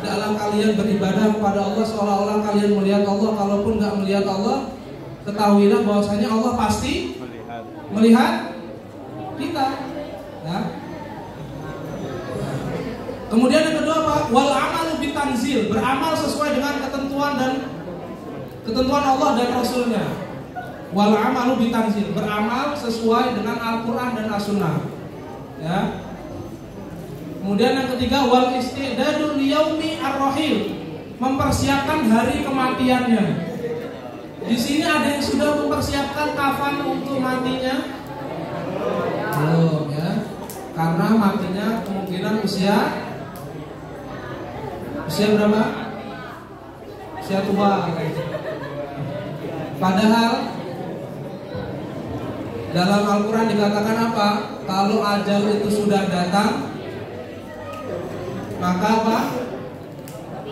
adalah kalian beribadah kepada Allah seolah-olah kalian melihat Allah. Kalaupun nggak melihat Allah, ketahuilah bahwasanya Allah pasti melihat kita. Ya. Kemudian yang kedua apa? Wal amalu bitanzil, beramal sesuai dengan ketentuan Allah dan Rasulnya. Wal amalu bitanzil, beramal sesuai dengan Al-Quran dan As-Sunnah. Ya. Kemudian yang ketiga, wal istidadu liyaumi ar-rahil, mempersiapkan hari kematiannya. Di sini ada yang sudah mempersiapkan kafan untuk matinya? Belum, ya. Karena matinya kemungkinan usia berapa? Usia tua. Padahal dalam Al-Quran dikatakan apa? Kalau ajal itu sudah datang, maka apa?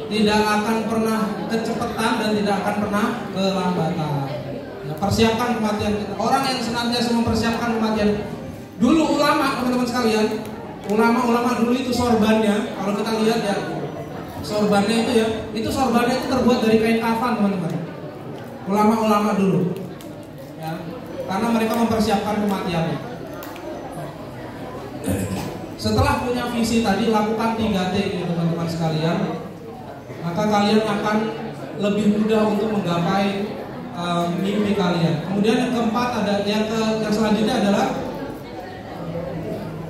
Tidak akan pernah kecepatan dan tidak akan pernah kelambatan. Ya, persiapkan kematian kita. Orang yang senantiasa mempersiapkan kematian. Dulu ulama, teman-teman sekalian, ulama-ulama dulu itu sorbannya, kalau kita lihat ya, sorbannya itu sorbannya itu terbuat dari kain kafan, teman-teman. Ulama-ulama dulu, ya, karena mereka mempersiapkan kematiannya. Setelah punya visi tadi, lakukan 3T ini, teman-teman sekalian, maka kalian akan lebih mudah untuk menggapai mimpi kalian. Kemudian yang keempat ada yang selanjutnya adalah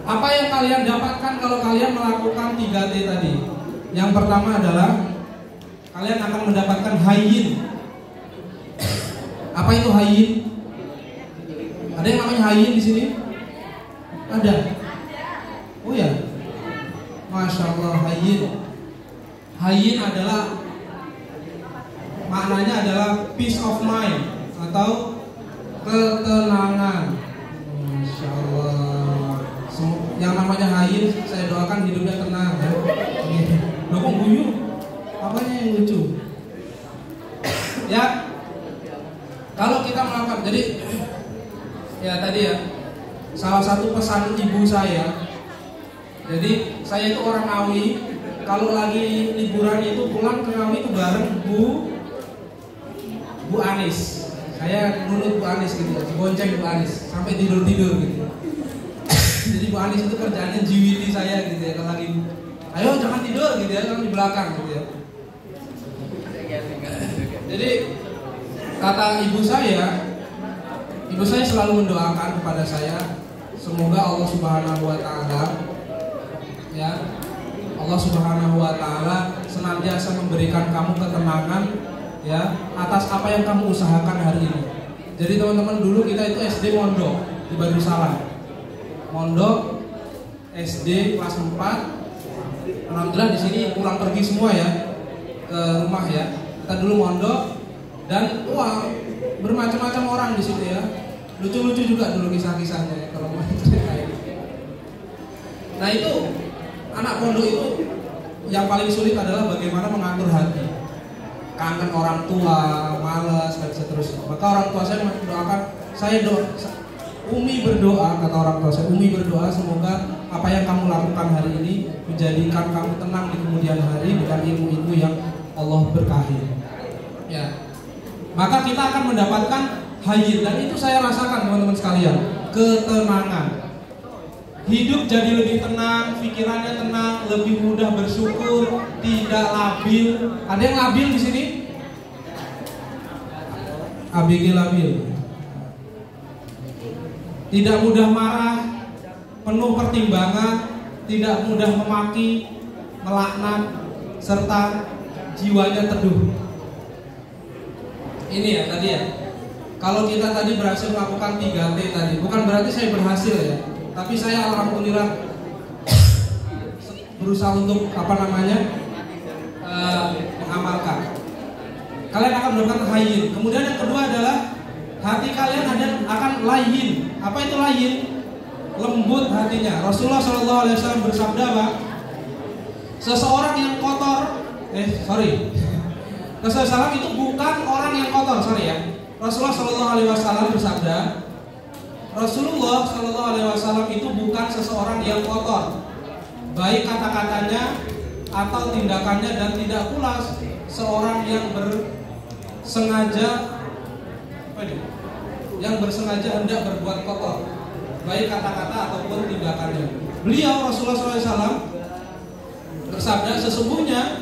apa yang kalian dapatkan kalau kalian melakukan 3T tadi. Yang pertama adalah kalian akan mendapatkan hayyin. Apa itu hayyin? Ada yang namanya hayyin di sini? Ada. Oh ya, Masya Allah, hayyin. Hayyin adalah maknanya adalah peace of mind atau ketenangan. Masya Allah. Yang namanya hayyin, saya doakan hidupnya tenang. Loh kok guyu? Apanya yang lucu? Ya, kalau kita melakukan, jadi ya tadi ya, salah satu pesan ibu saya. Jadi saya itu orang Ngawi. Kalau lagi liburan itu pulang ke Ngawi itu bareng Bu Anis. Saya nurut Bu Anis gitu ya, bonceng Bu Anis sampai tidur-tidur gitu. Jadi Bu Anis itu kerjaannya jiwiti saya gitu ya, kalau lagi ayo jangan tidur gitu ya, jangan di belakang gitu ya. Jadi kata ibu saya selalu mendoakan kepada saya, semoga Allah Subhanahu wa taala ya, Allah Subhanahu wa taala senantiasa memberikan kamu ketenangan ya atas apa yang kamu usahakan hari ini. Jadi teman-teman, dulu kita itu SD mondok di Badrussalam. Mondok SD kelas 4. Alhamdulillah di sini pulang pergi semua ya ke rumah ya. Kita dulu mondok dan wah bermacam-macam orang di sini ya. Lucu-lucu juga dulu kisah-kisahnya ya, kalau mau ceritain. Nah itu anak pondok itu yang paling sulit adalah bagaimana mengatur hati. Kangen orang tua, malas dan seterusnya. Maka orang tua saya mendoakan, Umi berdoa, kata orang tua saya, Umi berdoa semoga apa yang kamu lakukan hari ini menjadikan kamu tenang di kemudian hari dengan ilmu-ilmu yang Allah berkahi. Ya. Maka kita akan mendapatkan hayyin, dan itu saya rasakan teman-teman sekalian, ketenangan. Hidup jadi lebih tenang, pikirannya tenang, lebih mudah bersyukur, tidak labil. Ada yang labil di sini? ABG labil. Tidak mudah marah, penuh pertimbangan, tidak mudah memaki, melaknat, serta jiwanya teduh. Ini ya tadi ya. Kalau kita tadi berhasil melakukan 3T tadi, bukan berarti saya berhasil ya. Tapi saya alhamdulillah berusaha untuk mengamalkan. Kalian akan mendapatkan hayyin. Kemudian yang kedua adalah hati kalian akan layyin. Apa itu layyin? Lembut hatinya. Rasulullah SAW bersabda apa? Seseorang yang kotor, Rasulullah SAW itu bukan orang yang kotor, Rasulullah SAW bersabda, Rasulullah SAW itu bukan seseorang yang kotor, baik kata-katanya atau tindakannya, dan tidak pula seorang yang bersengaja hendak berbuat kotor, baik kata-kata ataupun tindakannya. Beliau Rasulullah SAW bersabda, sesungguhnya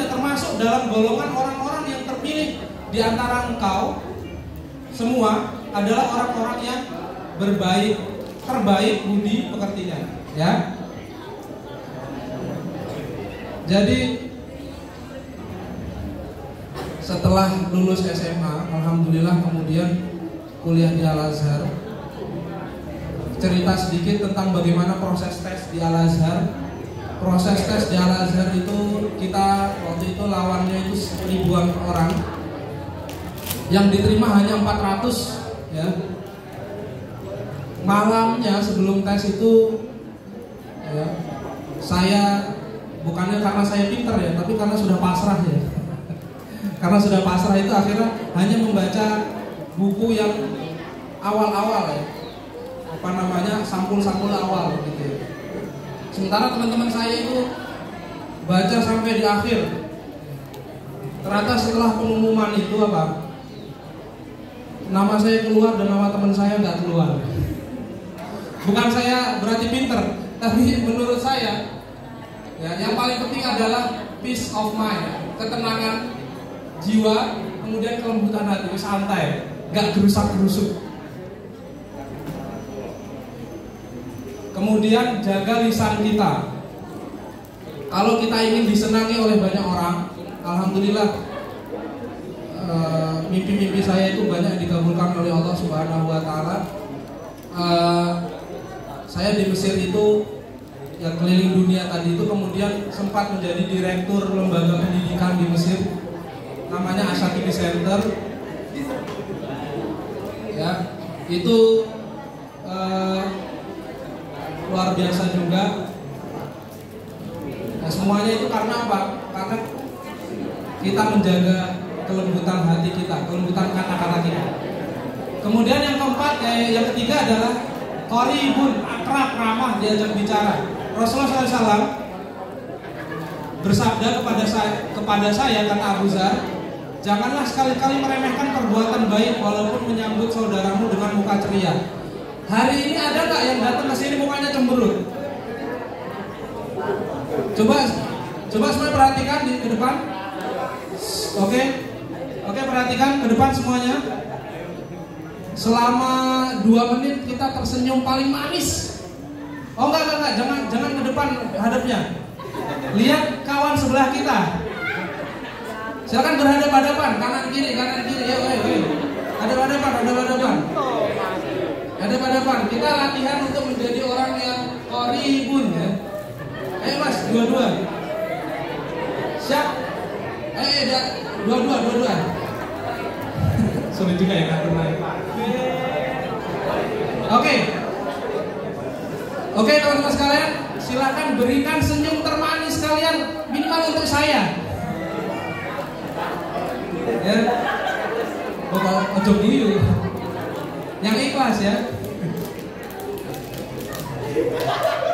termasuk dalam golongan orang-orang yang terpilih di antara engkau semua adalah orang-orang yang terbaik budi pekertinya, ya. Jadi setelah lulus SMA, alhamdulillah kemudian kuliah di Al-Azhar. Cerita sedikit tentang bagaimana proses tes di Al-Azhar. Proses tes di Al-Azhar itu kita waktu itu lawannya itu ribuan orang. Yang diterima hanya 400, ya. Malamnya sebelum tes itu, ya, saya bukannya karena saya pintar ya, tapi karena sudah pasrah ya. Karena sudah pasrah itu akhirnya hanya membaca buku yang awal-awal ya, sampul-sampul awal gitu ya. Sementara teman-teman saya itu baca sampai di akhir. Ternyata setelah pengumuman itu nama saya keluar dan nama teman saya nggak keluar. Bukan saya berarti pinter, tapi menurut saya ya, yang paling penting adalah peace of mind, ketenangan jiwa, kemudian kelembutan hati, santai, nggak gerusak-gerusuk. Kemudian jaga lisan kita. Kalau kita ingin disenangi oleh banyak orang, alhamdulillah mimpi-mimpi saya itu banyak dikabulkan oleh Allah Subhanahu wa Ta'ala. Saya di Mesir itu, yang keliling dunia tadi itu, kemudian sempat menjadi direktur lembaga pendidikan di Mesir, namanya Ashakibi Center. Ya, itu luar biasa juga. Nah, semuanya itu karena apa? Karena kita menjaga kelembutan hati kita, kelembutan kata-kata kita. Kemudian yang keempat, yang ketiga adalah qaribun, akrab, ramah, diajak bicara. Rasulullah SAW bersabda kepada saya, kata Abu Dzar, janganlah sekali-kali meremehkan perbuatan baik walaupun menyambut saudaramu dengan muka ceria. Hari ini ada nggak yang datang ke sini mukanya cemberut? Coba semua perhatikan ke depan. Oke, perhatikan ke depan semuanya. Selama 2 menit kita tersenyum paling manis. Oh enggak, jangan ke depan hadapnya. Lihat kawan sebelah kita. Silakan berhadapan-hadapan, kanan kiri. Ayo. Hadap-hadapan. Kita latihan untuk menjadi orang yang qaribun ya. Ayo Mas, dua-dua. Siap? Ayo, dua-dua. Sulit juga ya kan naik. Oke teman-teman sekalian, silakan berikan senyum termanis kalian minimal untuk saya. Ya. Ojo dulu. Yang ikhlas ya.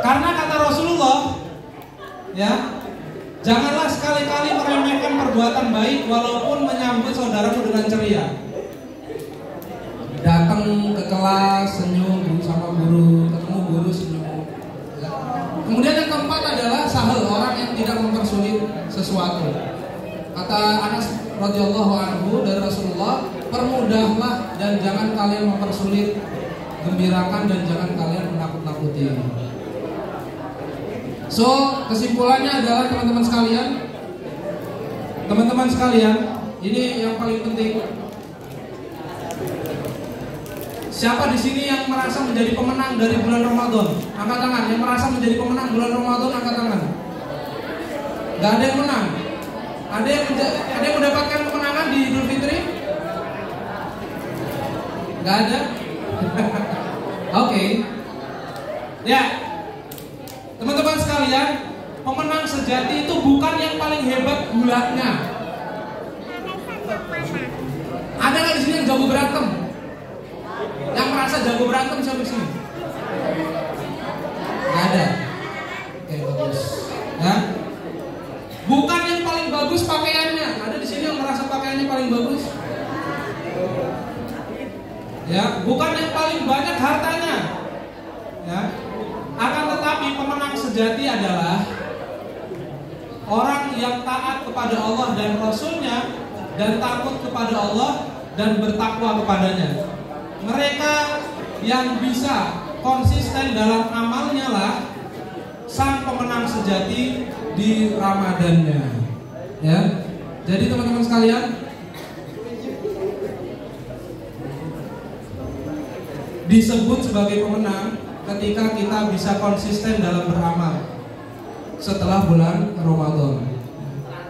Karena kata Rasulullah, ya, janganlah sekali-kali meremehkan perbuatan baik walaupun menyambut saudaramu dengan ceria. Datang ke kelas senyum sama guru, ketemu guru senyum. Ya. Kemudian yang keempat adalah sahal, orang yang tidak mempersulit sesuatu. Kata Anas radhiyallahu anhu dari Rasulullah, permudahlah dan jangan kalian mempersulit, gembirakan dan jangan kalian menakut-nakuti. So, kesimpulannya adalah teman-teman sekalian, ini yang paling penting. Siapa di sini yang merasa menjadi pemenang dari bulan Ramadan? Angkat tangan. Yang merasa menjadi pemenang bulan Ramadan, angkat tangan. Gak ada yang menang. Ada yang mendapatkan kemenangan di Idul Fitri? Gak ada. Oke. Ya, teman-teman sekalian, pemenang sejati itu bukan yang paling hebat gulatnya. Ada nggak di sini yang jago berantem? Yang merasa jago berantem siapa di sini? Gak ada. Oke, bagus. Ya. Bukan yang paling bagus pakaiannya. Ada di sini yang merasa pakaiannya paling bagus? Ya, bukan yang paling banyak hartanya. Ya. Akan tetapi pemenang sejati adalah orang yang taat kepada Allah dan Rasul-Nya dan takut kepada Allah dan bertakwa kepadanya. Mereka yang bisa konsisten dalam amalnya lah sang pemenang sejati di Ramadannya. Ya. Jadi teman-teman sekalian, disebut sebagai pemenang ketika kita bisa konsisten dalam beramal setelah bulan Ramadan.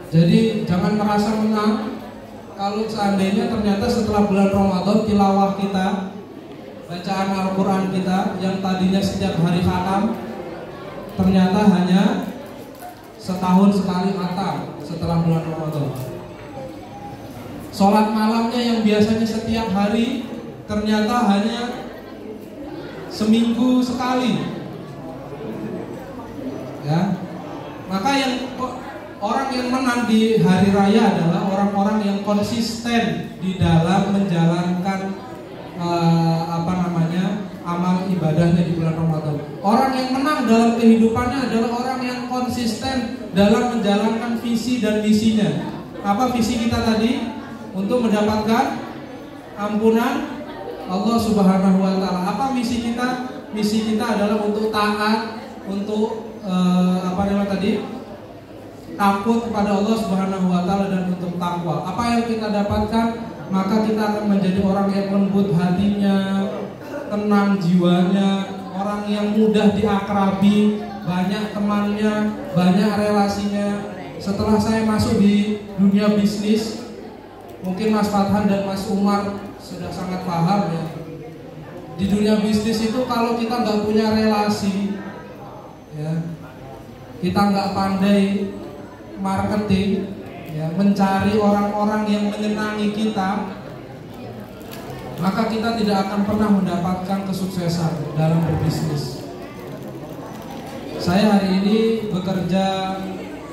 Jadi jangan merasa menang kalau seandainya ternyata setelah bulan Ramadan tilawah kita, bacaan Al-Quran kita yang tadinya setiap hari khatam ternyata hanya setahun sekali khatam setelah bulan Ramadan. Sholat malamnya yang biasanya setiap hari ternyata hanya seminggu sekali. Ya. Maka orang yang menang di hari raya adalah orang-orang yang konsisten di dalam menjalankan amal ibadahnya di bulan Ramadan. Orang yang menang dalam kehidupannya adalah orang yang konsisten dalam menjalankan visi dan misinya. Apa visi kita tadi? Untuk mendapatkan ampunan Allah Subhanahu wa taala. Apa misi kita? Misi kita adalah untuk taat, untuk takut kepada Allah Subhanahu wa taala dan untuk takwa. Apa yang kita dapatkan, maka kita akan menjadi orang yang lembut hatinya, tenang jiwanya, orang yang mudah diakrabi, banyak temannya, banyak relasinya. Setelah saya masuk di dunia bisnis, mungkin Mas Fathan dan Mas Umar sudah sangat paham ya. Di dunia bisnis itu kalau kita nggak punya relasi, ya, kita nggak pandai marketing, ya, mencari orang-orang yang menyenangi kita, maka kita tidak akan pernah mendapatkan kesuksesan dalam berbisnis. Saya hari ini bekerja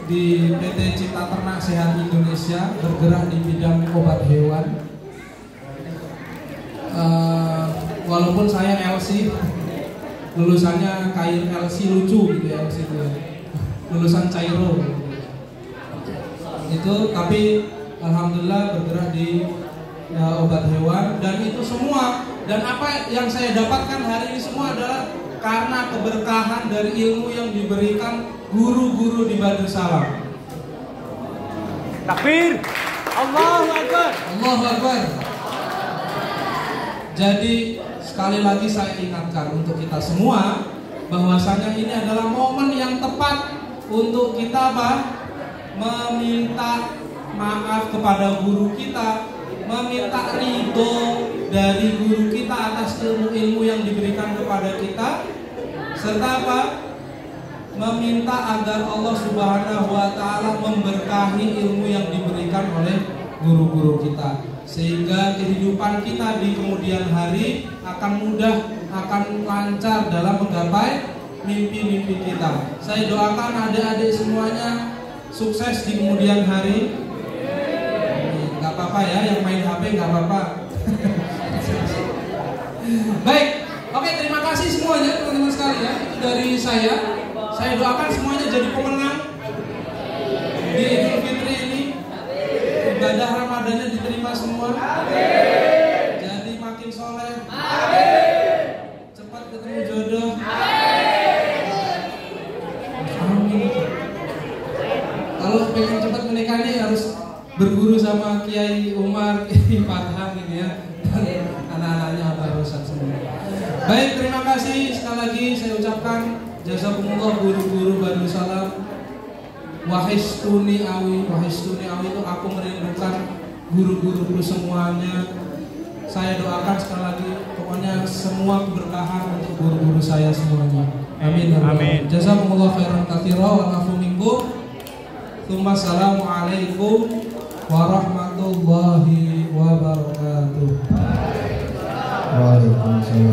di PT Cipta Ternak Sehat Indonesia, bergerak di bidang obat hewan. Walaupun saya LC, lulusannya kayak LC lucu gitu ya, LC itu ya. Lulusan Cairo itu, tapi alhamdulillah bergerak di obat hewan, dan itu semua, dan apa yang saya dapatkan hari ini semua adalah karena keberkahan dari ilmu yang diberikan guru-guru di Badrus Salam. Takbir, Allahu Akbar, Allahu Akbar. Jadi sekali lagi saya ingatkan untuk kita semua bahwasanya ini adalah momen yang tepat untuk kita meminta maaf kepada guru kita, meminta ridho dari guru kita atas ilmu-ilmu yang diberikan kepada kita, serta meminta agar Allah Subhanahu wa taala memberkahi ilmu yang diberikan oleh guru-guru kita, sehingga kehidupan kita di kemudian hari akan mudah, akan lancar dalam menggapai mimpi-mimpi kita. Saya doakan adik-adik semuanya sukses di kemudian hari. Gak apa-apa ya, yang main HP gak apa-apa. Baik, oke, terima kasih semuanya teman-teman sekalian. Itu dari saya. Saya doakan semuanya jadi pemenang di Idul Fitri ini. Ibadah Ramadannya diterima semua. Jadi makin soleh. Cepat ketemu jodoh. Kalau pengen cepat menikah nih harus berguru sama Kiai Umar, Kiai Fathan gitu ya, dan anak-anaknya Abah Rosan semua. Baik, terima kasih sekali lagi saya ucapkan jazakumullah guru-guru Badrus Salam. Wahistuni awi itu aku merindukan guru-guruku semuanya. Saya doakan sekali lagi pokoknya semua keberkahan untuk guru-guru saya semuanya. Amin. Amin. Jazakumullah khairan katsira wa afu minkum. Assalamualaikum warahmatullahi wabarakatuh. Waalaikumsalam.